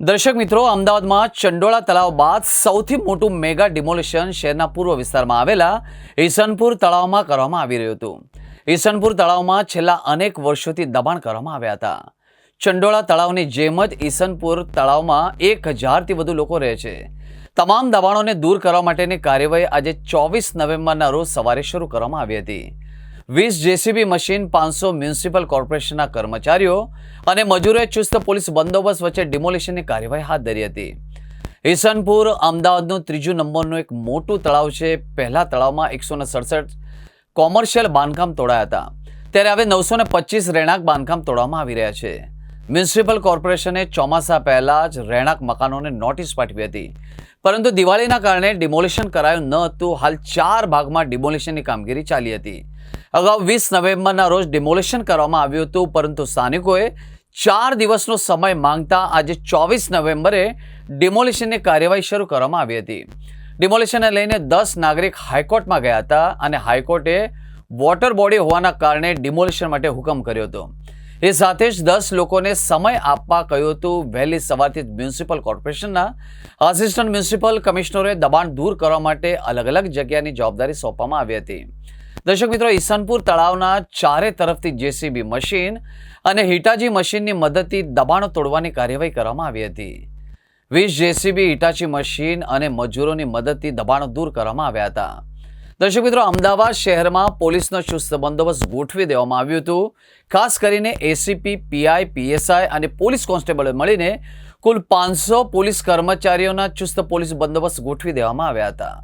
દર્શક મિત્રો, અમદાવાદમાં ચંડોળા તળાવ બાદ સૌથી મોટું મેગા ડિમોલિશન શહેરના પૂર્વ વિસ્તારમાં આવેલા ઈસનપુર તળાવમાં કરવામાં આવી રહ્યું હતું. ઈસનપુર તળાવમાં છેલ્લા અનેક વર્ષોથી દબાણ કરવામાં આવ્યા હતા. ચંડોળા તળાવની જેમ જ ઈસનપુર તળાવમાં 1000થી વધુ લોકો રહે છે. તમામ દબાણોને દૂર કરવા માટેની કાર્યવાહી આજે 24 નવેમ્બરના રોજ સવારે શરૂ કરવામાં આવી હતી. 20 જેસીબી મશીન, 500 મ્યુનિસિપલ કોર્પોરેશનના કર્મચારીઓ અને મજૂરોએ ચુસ્ત પોલીસ બંદોબસ્ત વચ્ચે ડિમોલિશનની કાર્યવાહી હાથ ધરી હતી. ઈસનપુર અમદાવાદનું 3 નંબરનું એક મોટું તળાવ છે. પહેલા તળાવમાં 167 કોમર્શિયલ બાંધકામ તોડાયા હતા, ત્યારે હવે 925 રહેણાંક બાંધકામ તોડવામાં આવી રહ્યા છે. મ્યુનિસિપલ કોર્પોરેશને ચોમાસા પહેલા જ રહેણાંક મકાનોને નોટિસ પાઠવી હતી, પરંતુ દિવાળીના કારણે ડિમોલિશન કરાયું ન હતું. હાલ 4 ભાગમાં ડિમોલિશનની કામગીરી ચાલી હતી. અગાઉ 20 નવેમ્બરના રોજ ડિમોલિશન કરવામાં આવ્યું હતું, પરંતુ સ્થાનિકોએ 4 દિવસનો સમય માંગતા આજે 24 નવેમ્બરે ડિમોલિશનની કાર્યવાહી શરૂ કરવામાં આવી હતી. ડિમોલિશનને લઈને 10 નાગરિક હાઈકોર્ટમાં ગયા હતા અને હાઈકોર્ટે વોટર બોડી હોવાના કારણે ડિમોલિશન માટે હુકમ કર્યો હતો. એ સાથે જ 10 લોકોને સમય આપવા કહ્યું હતું. વહેલી સવારથી જ મ્યુનિસિપલ કોર્પોરેશનના આસિસ્ટન્ટ મ્યુનિસિપલ કમિશનરોએ દબાણ દૂર કરવા માટે અલગ અલગ જગ્યાની જવાબદારી સોંપવામાં આવી હતી. દર્શક મિત્રો, ઈસનપુર તળાવના ચારે તરફથી જેસીબી મશીન અને હિટાચી મશીનની મદદથી દબાણો તોડવાની કાર્યવાહી કરવામાં આવી હતી. 20 જેસીબી, હિટાચી મશીન અને મજૂરોની મદદથી દબાણો દૂર કરવામાં આવ્યા હતા. દર્શક મિત્રો, અમદાવાદ શહેરમાં પોલીસનો ચુસ્ત બંદોબસ્ત ગોઠવી દેવામાં આવ્યું હતું. ખાસ કરીને એસીપી, પીઆઈ, પીએસઆઈ અને પોલીસ કોન્સ્ટેબલ મળીને કુલ 500 પોલીસ કર્મચારીઓના ચુસ્ત પોલીસ બંદોબસ્ત ગોઠવી દેવામાં આવ્યા હતા.